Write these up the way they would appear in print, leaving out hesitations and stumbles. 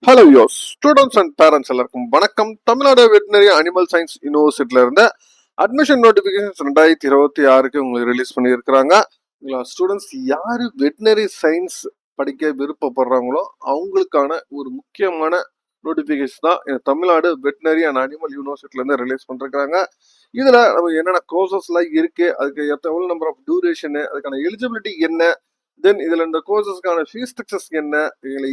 Hello யோஸ் students and parents எல்லாருக்கும் வணக்கம். தமிழ்நாடு வெட்டினரி அனிமல் சயின்ஸ் யூனிவர்சிட்டியில இருந்து அட்மிஷன் நோட்டிபிகேஷன் 2026 உங்களுக்கு ரிலீஸ் பண்ணியிருக்கிறாங்க. ஸ்டூடெண்ட்ஸ் யாரு வெட்டினரி சயின்ஸ் படிக்க விருப்பப்படுறாங்களோ அவங்களுக்கான ஒரு முக்கியமான நோட்டிபிகேஷன் தான் இந்த தமிழ்நாடு வெட்டினரி அண்ட் அனிமல் யூனிவர்சிட்டில இருந்து ரிலீஸ் பண்ணிருக்காங்க. இதுல நம்ம என்னென்ன கோர்சஸ் எல்லாம் இருக்கு, அதுக்கு எவ்வளவு நம்பர் ஆஃப் டியூரேஷன், அதுக்கான எலிஜிபிலிட்டி என்ன, தென் இதுல இந்த கோர்சஸ்க்கான ஃபீஸ் ஸ்ட்ரக்சர்ஸ் என்ன,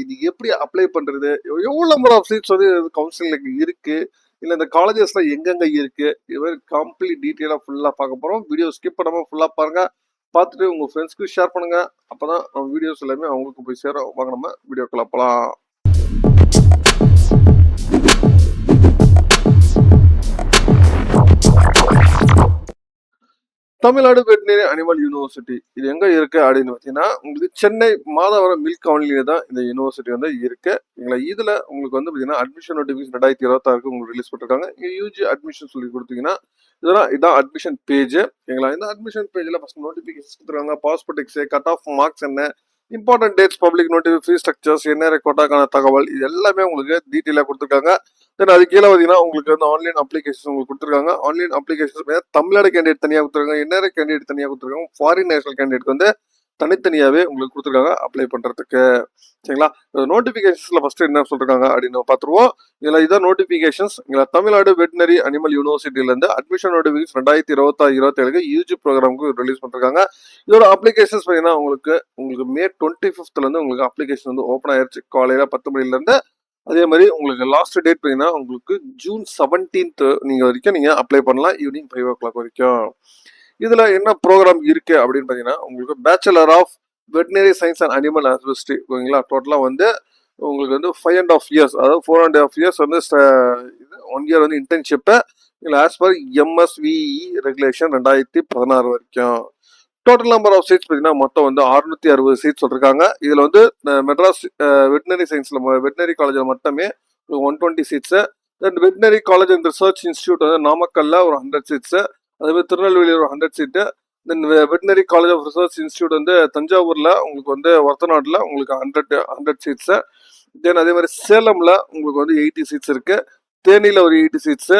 இது எப்படி அப்ளை பண்றது, எவ்வளவு நம்பர் ஆஃப் சீட்ஸ் வந்து கவுன்சிலிங் இருக்கு, இல்ல இந்த காலேஜஸ்ல எங்கெங்க இருக்கு, இது மாதிரி கம்ப்ளீட் டீட்டெயிலா ஃபுல்லா பார்க்க போறோம். வீடியோ ஸ்கிப் பண்ணாம ஃபுல்லா பாருங்க. பார்த்துட்டு உங்க ஃப்ரெண்ட்ஸ்க்கு ஷேர் பண்ணுங்க. அப்பதான் நம்ம வீடியோஸ் எல்லாமே அவங்களுக்கு போய் சேரும். வாங்க நம்ம வீடியோக்குள்ள போலாம். தமிழ்நாடு வெட்டினரி அனிமல் யூனிவர்சிட்டி இது எங்க இருக்கு அப்படின்னு பார்த்தீங்கன்னா, உங்களுக்கு சென்னை மாதவரம் மில்க் காலனியில தான் இந்த யூனிவர்சிட்டி வந்து இருக்கு. இதுல உங்களுக்கு வந்து பார்த்தீங்கன்னா அட்மிஷன் நோட்டிபிகேஷன் 2026 உங்களுக்கு ரிலீஸ் பண்ணிருக்காங்க. யூஜி அட்மிஷன் சொல்லி கொடுத்தீங்கன்னா இதான் அட்மிஷன் பேஜ். இந்த அட்மிஷன் பேஜ்ல ஃபர்ஸ்ட் நோட்டிபிகேஷன் கொடுத்துருக்காங்க. பாஸ்போர்ட் கட் ஆஃப் மார்க்ஸ் என்ன, important dates, public notification, fees structures, என்ன கோட்டாக்கான தகவல், இது எல்லாமே உங்களுக்கு டீட்டெயிலாக கொடுத்துருக்காங்க. தென் அது கீழே பார்த்தீங்கன்னா உங்களுக்கு வந்து ஆன்லைன் அப்ளிகேஷன் உங்களுக்கு கொடுத்துருக்காங்க. ஆன்லைன் அப்ளிகேஷன் தமிழ்நாடு கேண்டிடேட் தனியாக கொடுத்துருக்காங்க, என்ஆர்ஐ கேண்டிடேட் தனியாக கொடுத்துருக்காங்க, ஃபாரின் நேஷனல் கேண்டிடேட் வந்து தனித்தனியாகவே உங்களுக்கு கொடுத்துருக்காங்க அப்ளை பண்ணுறதுக்கு. சரிங்களா? நோட்டிஃபிகேஷன்ஸ்ல ஃபர்ஸ்ட் என்ன சொல்றாங்க அப்படின்னு பார்த்துருவோம். இதான் நோட்டிஃபிகேஷன்ஸ். தமிழ்நாடு வெட்டினரி அனிமல் யூனிவர்சிட்டியிலேருந்து அட்மிஷன் நோட்டிஃபிகேஷன் 2026 யூஜி ப்ரோக்ராமுக்கு ரிலீஸ் பண்ணிருக்காங்க. இதோட அப்ளிகேஷன்ஸ் பார்த்தீங்கன்னா உங்களுக்கு மே 25th உங்களுக்கு அப்ளிகேஷன் வந்து ஓப்பன் ஆயிருச்சு காலையில 10 மணிலேருந்து. அதே மாதிரி உங்களுக்கு லாஸ்ட் டேட் பார்த்தீங்கன்னா உங்களுக்கு ஜூன் 17th வரைக்கும் நீங்க அப்ளை பண்ணலாம், ஈவினிங் 5 o'clock வரைக்கும். இதுல என்ன ப்ரோக்ராம் இருக்கு அப்படின்னு பாத்தீங்கன்னா, உங்களுக்கு bachelor of veterinary science and animal husbandry ஓகேங்களா. டோட்டலா வந்து உங்களுக்கு வந்து 5.5 years, அதாவது 4.5 years வந்து 1 year வந்து internship as per MSVE regulation 2016 வரைக்கும். டோட்டல் நம்பர் ஆஃப் சீட்ஸ் பார்த்தீங்கன்னா மொத்தம் வந்து 660 சீட்ஸ் சொல்லிருக்காங்க. இதுல வந்து மெட்ராஸ் வெட்டினரி சயின்ஸ்ல வெட்டினரி காலேஜில் மட்டுமே 120 seats. Then veterinary college and research institute வந்து நாமக்கல்ல ஒரு 100 சீட்ஸ், அதே மாதிரி திருநெல்வேலியில் ஒரு 100 seat. Then veterinary college of research institute வந்து தஞ்சாவூர்ல உங்களுக்கு வந்து ஒரத்தநாடுல உங்களுக்கு 100 சீட்ஸ். தென் அதே மாதிரி சேலம்ல உங்களுக்கு வந்து 80 சீட்ஸ் இருக்கு, தேனியில ஒரு 80 சீட்ஸ்,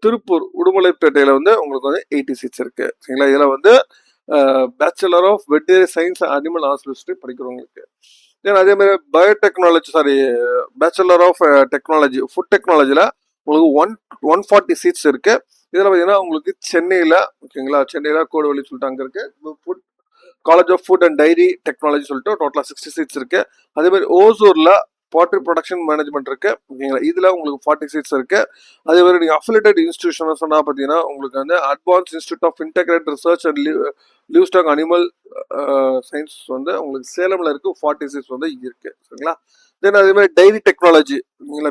திருப்பூர் உடுமலைப்பேட்டையில வந்து உங்களுக்கு வந்து 80 சீட்ஸ் இருக்கு. சரிங்களா? இதுல வந்து bachelor of veterinary science animal hospital படிக்கிறவங்களுக்கு. தென் அதே மாதிரி biotechnology bachelor of technology food டெக்னாலஜியில் உங்களுக்கு 140 சீட்ஸ் இருக்கு. இதில் பார்த்தீங்கன்னா உங்களுக்கு சென்னையில் ஓகேங்களா, சென்னையில் கோடுவழி சொல்லிட்டு அங்கே இருக்கு food college of food and dairy technology சொல்லிட்டு டோட்டலாக 60 சீட்ஸ் இருக்கு. அதே மாதிரி ஓசூரில் பாட்ரி ப்ரொடக்ஷன் மேனேஜ்மெண்ட் இருக்கு ஓகேங்களா, இதுல உங்களுக்கு 40 சீட்ஸ் இருக்கு. அதே மாதிரி நீங்க அஃபிலியேட்டட் இன்ஸ்டிடியூஷன் சொன்னா பாத்தீங்கன்னா உங்களுக்கு வந்து advance institute of integrate research and livestock animal science வந்து உங்களுக்கு சேலம்ல இருக்கு, 40 சீட்ஸ் வந்து இருக்கு. சரிங்களா? தென் அதே மாதிரி டைரி டெக்னாலஜி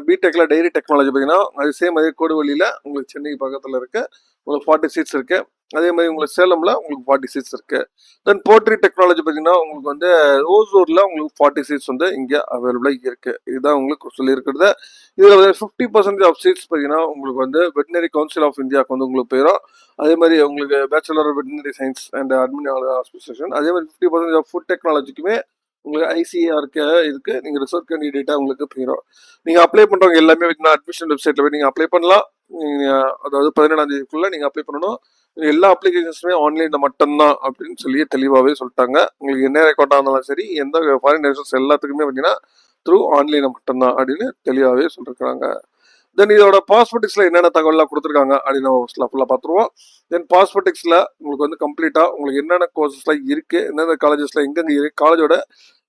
பிடெக்ல டைரி டெக்னாலஜி பார்த்தீங்கன்னா அது சேம் அதே கோடுவழியில உங்களுக்கு சென்னை பக்கத்துல இருக்கு, உங்களுக்கு 40 சீட்ஸ் இருக்கு. அதே மாதிரி உங்களுக்கு சேலம்ல உங்களுக்கு 40 சீட்ஸ் இருக்கு. தென் போட்ரி டெக்னாலஜி பார்த்தீங்கன்னா உங்களுக்கு வந்து ஓசூர்ல உங்களுக்கு 40 சீட்ஸ் வந்து இங்க அவைலபிளா இருக்கு. இதுதான் உங்களுக்கு சொல்லியிருக்கிறது. இதுல வந்து 50% ஆஃப் சீட்ஸ் பார்த்தீங்கன்னா உங்களுக்கு வந்து வெட்டினரி கவுன்சில் ஆஃப் இந்தியாவுக்கு வந்து உங்களுக்கு போயிடும். அதே மாதிரி உங்களுக்கு bachelor veterinary science and admin association. அதே மாதிரி 50% ஆஃப் ஃபுட் டெக்னாலஜிக்குமே உங்களுக்கு ஐசிஆருக்கு இருக்கு. நீங்க ரிசர்ச் கேண்டிடேட்டா உங்களுக்கு போயிடும். நீங்க அப்ளை பண்றவங்க எல்லாமே அட்மிஷன் வெப்சைட்ல போய் நீங்க அப்ளை பண்ணலாம். நீங்க அதாவது 17ஆம் தேதிக்குள்ள நீங்க அப்ளை பண்ணணும். எல்லா அப்ளிகேஷன்ஸுமே ஆன்லைன்ல மட்டும்தான் அப்படின்னு சொல்லி தெளிவாகவே சொல்லிட்டாங்க. உங்களுக்கு என்ன ரெக்கார்டாக இருந்தாலும் சரி, எந்த ஃபாரின் நேஷன்ஸ் எல்லாத்துக்குமே பார்த்தீங்கன்னா த்ரூ ஆன்லைன்ல மட்டும்தான் அப்படின்னு தெளிவாகவே சொல்லியிருக்காங்க. தென் இதோட பாஸ்போர்ட்டிக்ஸ்ல என்னென்ன தகவல்லாம் கொடுத்துருக்காங்க அப்படின்னு ஃபுல்லாக பார்த்துருவோம். தென் பாஸ்போர்ட்டிக்ஸ்ல உங்களுக்கு வந்து கம்ப்ளீட்டா உங்களுக்கு என்னென்ன கோர்சஸ்லாம் இருக்கு, எந்தெந்த காலேஜஸ்ல எங்கெங்க இருக்கு, காலேஜோட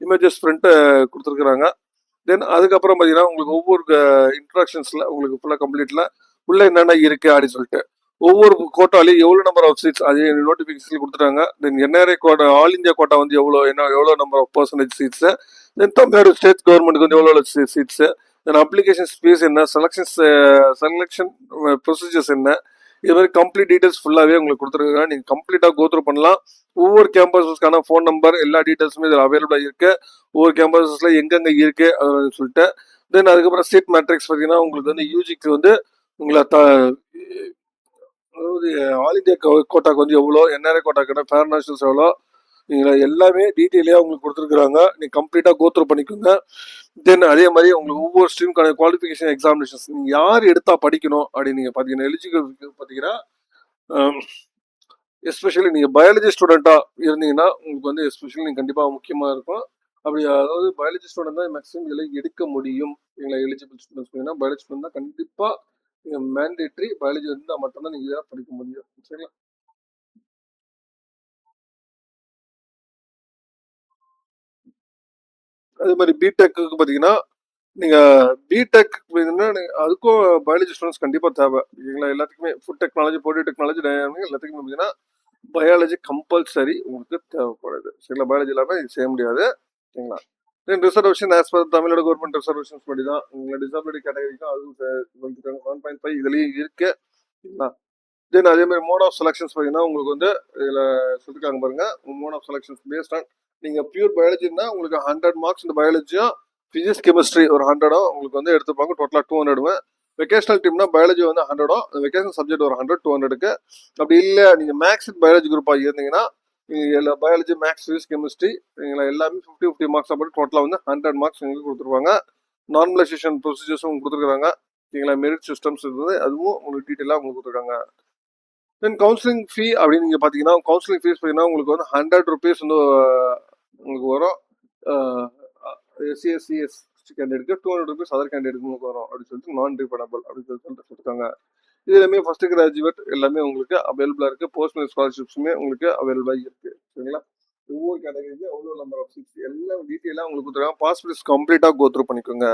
இமேஜஸ் பிரிண்ட் கொடுத்துருக்காங்க. தென் அதுக்கப்புறம் பார்த்தீங்கன்னா உங்களுக்கு ஒவ்வொரு இன்ட்ராக்ஷன்ஸ்ல உங்களுக்கு ஃபுல்லாக கம்ப்ளீட்ல உள்ள என்னென்ன இருக்கு அப்படின்னு சொல்லிட்டு ஒவ்வொரு கோட்டாலையும் எவ்வளவு நம்பர் ஆஃப் சீட்ஸ் அது நோட்டிபிகேஷன் கொடுத்துட்டாங்க. Then NRI quota all India quota வந்து எவ்வளவு number of percentage seats, then Tamil Nadu state கவர்மெண்ட்டுக்கு வந்து எவ்வளவு சீட்ஸ், தென் அப்ளிகேஷன் ஃபீஸ் என்ன, செலெக்ஷன் ப்ரொசீஜர்ஸ் என்ன, இது மாதிரி கம்ப்ளீட் டீடைல்ஸ் ஃபுல்லாகவே உங்களுக்கு கொடுத்துருக்காங்க. நீங்கள் கம்ப்ளீட்டாக கோத்ரூ பண்ணலாம். ஒவ்வொரு கேம்பஸஸ்க்கான ஃபோன் நம்பர் எல்லா டீடைல்ஸுமே இதில் அவைலபிளாக இருக்கு. ஒவ்வொரு கேம்பஸஸ்ல எங்கெங்க இருக்கு அப்படின்னு சொல்லிட்டு. தென் அதுக்கப்புறம் சீட் மேட்ரிக்ஸ் பார்த்தீங்கன்னா உங்களுக்கு வந்து யூஜிக்கு வந்து உங்களை அதாவது ஆல் இந்தியா கோட்டாக்கு வந்து எவ்வளோ, என்ஆர்ஐ கோட்டாக்கு ஃபேர் நேஷனல்ஸ் எவ்வளோ, எல்லாமே டீட்டெயிலாக உங்களுக்கு கொடுத்துருக்குறாங்க. நீங்கள் கம்ப்ளீட்டாக கோத்ரூ பண்ணிக்கோங்க. தென் அதே மாதிரி உங்களுக்கு ஒவ்வொரு ஸ்ட்ரீமுக்கான குவாலிஃபிகேஷன் எக்ஸாமினேஷன்ஸ் நீங்க யார் எடுத்தா படிக்கணும் அப்படின்னு நீங்க பாத்தீங்கன்னா எலிஜிபிள் பாத்தீங்கன்னா எஸ்பெஷலி நீங்க பயாலஜி ஸ்டூடெண்டா இருந்தீங்கன்னா உங்களுக்கு வந்து எஸ்பெஷலி நீங்க கண்டிப்பா முக்கியமா இருக்கும். அப்படி அதாவது பயாலஜி ஸ்டூடெண்ட் தான் மேக்ஸிமம் இதில் எடுக்க முடியும். எங்களை எலிஜிபிள் ஸ்டூடெண்ட்ஸ் பயாலஜி ஸ்டூடெண்ட் தான் கண்டிப்பா நீங்க மேண்டேட்ரி பயாலஜி இருந்தால் மட்டும்தான் நீங்க இதெல்லாம் படிக்க முடியும். சரிங்களா? அதே மாதிரி பிடெக்கு பாத்தீங்கன்னா நீங்க பிடெக் அதுக்கும் பயாலஜி ஸ்டூடெண்ட்ஸ் கண்டிப்பா தேவை. இல்லைங்களா? எல்லாத்துக்குமே ஃபுட் டெக்னாலஜி, பொடி டெக்னாலஜி எல்லாத்துக்குமே பார்த்தீங்கன்னா பயாலஜி கம்பல்சரி உங்களுக்கு தேவைப்படுது. சரிங்களா? பயாலஜி இல்லாமல் இது செய்ய முடியாது. சரிங்களா? Then reservation as per Tamil Nadu government reservations படி தான் உங்களை டிசபிலிட்டி கேட்டகரிக்கும் அதுவும் 1.5 இதுலயும் இருக்கு. சரிங்களா? தென் அதே மாதிரி மோட் ஆஃப் செலக்ஷன்ஸ் பார்த்தீங்கன்னா உங்களுக்கு வந்து இதில் சொல்லிருக்காங்க பாருங்க. Mode of selections based on நீங்க பியூர் பயாலஜினா உங்களுக்கு 100 மார்க்ஸ் இந்த பயாலஜியும் பிசிக்ஸ் கெமிஸ்ட்ரி ஒரு 100 உங்களுக்கு வந்து எடுத்துப்பாங்க. டோட்டலாக 200. வெக்கேஷனல் டீம்னா பயாலஜி வந்து 100 வெக்கேஷனல் சப்ஜெக்ட் ஒரு 100 200க்கு. அப்படி இல்லை நீங்க மேக்ஸ் பயாலஜி குரூப்பா இருந்தீங்கன்னா நீங்க பயாலஜி மேக்ஸ் பிசிக்ஸ் கெமிஸ்ட்ரி நீங்க எல்லாமே 50 மார்க்ஸ் அப்படி டோட்டலாக வந்து 100 மார்க்ஸ் உங்களுக்கு கொடுத்துருவாங்க. நார்மலைசேஷன் ப்ரொசீஜர்ஸும் கொடுத்துருக்காங்க. நீங்களா மெரிட் சிஸ்டம்ஸ் இருந்தது அதுவும் உங்களுக்கு டீட்டெயிலாக உங்களுக்கு கொடுத்துருக்காங்க. தென் கவுன்சிலிங் ஃபீ அப்படின்னு நீங்க பாத்தீங்கன்னா கவுன்சிலிங் ஃபீஸ் பார்த்தீங்கன்னா உங்களுக்கு வந்து 100 rupees வந்து உங்களுக்கு வரும். எஸ்சி எஸ்டி கேண்டிடேட்க்கு 200 rupees அதர் கேண்டிடேட்க்கு உங்களுக்கு வரும் அப்படின்னு சொல்லிட்டு நான் ரீஃபண்டபிள் அப்படின்னு சொல்லிட்டு கொடுத்தாங்க. இது எல்லாமே ஃபர்ஸ்ட் கிராஜுவேட் எல்லாமே உங்களுக்கு அவைலபிளா இருக்கு. போஸ்ட் ஸ்காலர்ஷிப்ஸுமே உங்களுக்கு அவைலபிளா இருக்கு. சரிங்களா? ஒவ்வொரு கேட்டகரிக்கு எவ்வளோ நம்பர் ஆஃப் சீட்ஸ் எல்லாம் டீட்டெயிலாக உங்களுக்கு கொடுத்துருக்காங்க. பாஸ்போர்ட் கம்ப்ளீட்டாக கோத்ரூ பண்ணிக்கோங்க.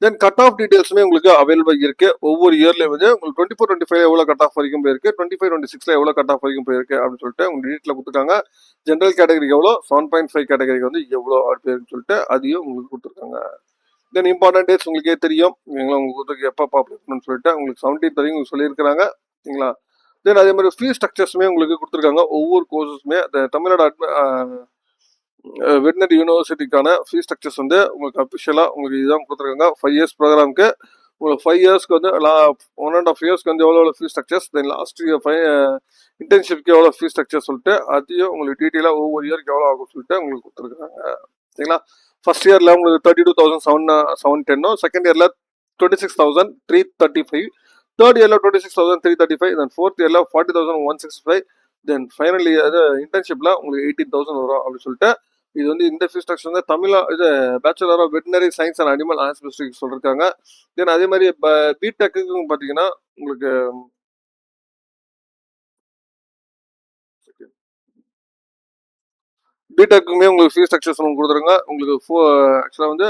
தென் கட் ஆஃப் டீடைல்ஸுமே உங்களுக்கு அவைலபிள் இருக்கு. ஒவ்வொரு இயர்ல வந்து உங்களுக்கு 24-25 எவ்வளவு கட் ஆஃப் வரைக்கும் போயிருக்கு, 25-26 எவ்வளவு கட் ஆஃப் வரைக்கும் போயிருக்கு அப்படின்னு சொல்லிட்டு உங்களுக்கு டீட்டெயில கொடுத்துருக்காங்க. ஜென்ரல் கேட்டகரிக்கு எவ்வளோ, 7.5 கேட்டகரிக்கு வந்து எவ்வளோ போயிருக்குன்னு சொல்லிட்டு அதையும் உங்களுக்கு கொடுத்துருக்காங்க. தென் இம்பார்ட்டன்ட் டேட்ஸ் உங்களுக்கே தெரியும். உங்களுக்கு எப்போ அப்ளை பண்ணணும்னு சொல்லிட்டு உங்களுக்கு 17th வரைக்கும் உங்களுக்கு சொல்லியிருக்கிறாங்க. சரிங்களா? தென் அதே மாதிரி ஃபீஸ் ஸ்ட்ரக்சர்ஸுமே உங்களுக்கு கொடுத்துருக்காங்க. ஒவ்வொரு கோர்ஸஸுமே தமிழ்நாடு வெட்டினரி யூனிவர்சிட்டிக்கான ஃபீஸ் ஸ்ட்ரக்சர்ஸ் வந்து உங்களுக்கு அஃபிஷியலாக உங்களுக்கு இதுதான் கொடுத்துருக்காங்க. 5 years ப்ரோக்ராமுக்கு உங்களுக்கு 5 yearsக்கு வந்து 1.5 yearsக்கு வந்து எவ்வளோ ஃபீஸ் ஸ்ட்ரக்சர்ஸ், தென் லாஸ்ட் இன்டர்ன்ஷிப்க்கு எவ்வளோ ஃபீஸ் ஸ்ட்ரக்சர் சொல்லிட்டு அதையும் உங்களுக்கு டீட்டெயிலாக ஒவ்வொரு இயருக்கு எவ்வளோ ஆகும் சொல்லிட்டு உங்களுக்கு கொடுத்துருக்காங்க. சரிங்களா? ஃபர்ஸ்ட் இயரில் உங்களுக்கு 32,710, செகண்ட் இயரில் 26,335, தேர்ட் இயரில் 26,335, தென் ஃபோர்த் இயரில் 40,165, தென் ஃபைனல் இயர் இன்டர்ன்ஷிப்பில் உங்களுக்கு 18,000 வரும் அப்படின்னு சொல்லிட்டு இது வந்து இந்த ஃபீஸ் ஸ்ட்ரக்சர் வந்து இது bachelor of veterinary science and animal husbandry சொல்லியிருக்காங்க. தென் அதே மாதிரி பிடெக்கு பார்த்தீங்கன்னா உங்களுக்கு பிடெக்குமே உங்களுக்கு ஃபீஸ் ஸ்ட்ரக்சர்ஸ் கொடுத்துருங்க. உங்களுக்கு ஆக்சுவலாக வந்து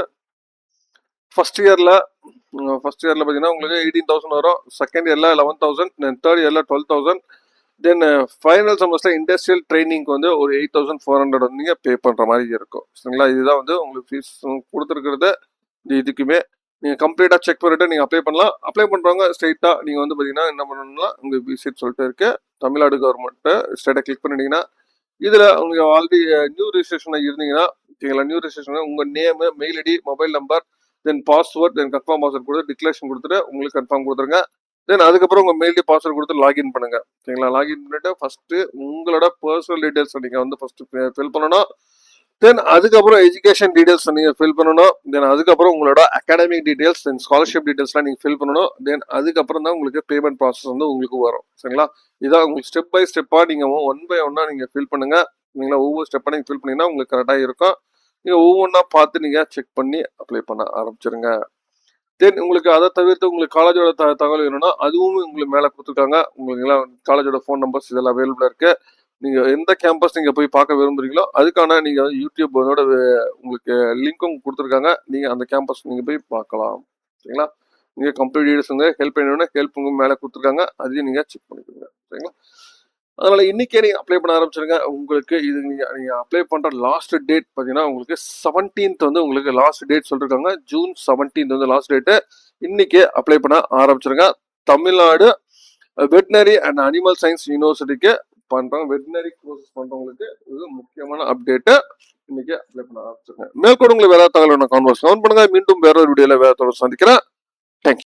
ஃபர்ஸ்ட் இயரில் பார்த்தீங்கன்னா உங்களுக்கு 18,000 வரும், செகண்ட் இயரில் 11,000, தென் தேர்ட் இயரில் 12,000, தென் ஃபைனல் செமஸ்டர் இண்டஸ்ட்ரியல் ட்ரைனிங்க்கு வந்து ஒரு 8,400 வந்து நீங்கள் பே பண்ணுற மாதிரி இருக்கும். சரிங்களா? இதுதான் வந்து உங்களுக்கு ஃபீஸ் கொடுத்துருக்கிறது. இதுக்குமே நீங்கள் கம்ப்ளீட்டாக செக் பண்ணிட்டு நீங்கள் அப்ளை பண்ணலாம். அப்ளை பண்ணுறவங்க ஸ்ட்ரெயிட்டாக நீங்கள் வந்து பார்த்தீங்கன்னா என்ன பண்ணணும்னா உங்கள் விசிட் சொல்லிட்டு இருக்கு தமிழ்நாடு கவர்மெண்ட்டு ஸ்ட்ரெயிட்டாக கிளிக் பண்ணிட்டீங்கன்னா இதில் உங்களுக்கு ஆல்ரெடி நியூ ரிஜிஸ்ட்ரேஷன் இருந்தீங்கன்னா சரிங்களா? நியூ ரிஜிஸ்ட்ரேஷன் உங்கள் name, mail ID, mobile number, then password, then confirm password கொடுத்து டிக்ளரேஷன் கொடுத்துட்டு உங்களுக்கு கன்ஃபார்ம் கொடுத்துருங்க. தென் அதுக்கப்புறம் உங்கள் மெயில் பாஸ்வேர்ட் கொடுத்து லாகின் பண்ணுங்க. சரிங்களா? லாகின் பண்ணிட்டு ஃபர்ஸ்ட் உங்களோட பர்சனல் டீடைல்ஸ் நீங்கள் வந்து ஃபர்ஸ்ட் ஃபில் பண்ணணும். தென் அதுக்கப்புறம் எஜுகேஷன் டீடைல்ஸ் நீங்கள் ஃபில் பண்ணணும். தென் அதுக்கப்புறம் உங்களோட அகாடமிக் டீடைல்ஸ், தென் ஸ்காலர்ஷிப் டீடைல்ஸ்லாம் நீங்கள் ஃபில் பண்ணணும். தென் அதுக்கப்புறம் தான் உங்களுக்கு பேமெண்ட் ப்ராசஸ் வந்து உங்களுக்கு வரும். சரிங்களா? இதான் உங்களுக்கு ஸ்டெப் பை ஸ்டெப்பாக நீங்கள் 1 by 1 நீங்கள் ஃபில் பண்ணுங்க. நீங்களா ஒவ்வொரு ஸ்டெப்பாக நீங்கள் ஃபில் பண்ணிங்கன்னா உங்களுக்கு கரெக்டாக இருக்கும். நீங்கள் ஒவ்வொன்றா பார்த்து நீங்கள் செக் பண்ணி அப்ளை பண்ண ஆரம்பிச்சிருங்க. தென் உங்களுக்கு அதை தவிர்த்து உங்களுக்கு காலேஜோட தகவல் வேணும்னா அதுவும் உங்களுக்கு மேலே கொடுத்துருக்காங்க. உங்களுக்கு காலேஜோட ஃபோன் நம்பர்ஸ் இதெல்லாம் அவைலபிளாக இருக்கு. நீங்கள் எந்த கேம்பஸ் நீங்கள் போய் பார்க்க விரும்புறீங்களோ அதுக்கான நீங்கள் யூடியூப் உங்களுக்கு லிங்க்கும் கொடுத்துருக்காங்க. நீங்கள் அந்த கேம்பஸ் நீங்கள் போய் பார்க்கலாம். சரிங்களா? நீங்கள் கம்ப்ளீட் டீடைல்ஸ் வந்து ஹெல்ப் பண்ணணும்னா ஹெல்ப் மேலே கொடுத்துருக்காங்க. அதையும் நீங்கள் செக் பண்ணிக்கோங்க. சரிங்களா? அதனால இன்னைக்கே நீங்க அப்ளை பண்ண ஆரம்பிச்சிருங்க. உங்களுக்கு இது நீங்க அப்ளை பண்ற லாஸ்ட் டேட் பாத்தீங்கன்னா உங்களுக்கு 17th வந்து உங்களுக்கு லாஸ்ட் டேட் சொல்லிருக்காங்க. ஜூன் 17th வந்து லாஸ்ட் டேட்டு. இன்னைக்கே அப்ளை பண்ண ஆரம்பிச்சிருங்க. Tamil Nadu veterinary and animal science யூனிவர்சிட்டிக்கு பண்றோம். வெட்டினரி கோர்சஸ் பண்றவங்களுக்கு இது முக்கியமான அப்டேட்டு. இன்னைக்கு அப்ளை பண்ண ஆரம்பிச்சிருங்க. மேற்கொண்டு உங்களுக்கு வேற தகவல் கான்வர்ஸ் பண்ணுங்க. மீண்டும் வேற ஒரு வீடியோல வேற தகவல் சந்திக்கிறேன். தேங்க்யூ.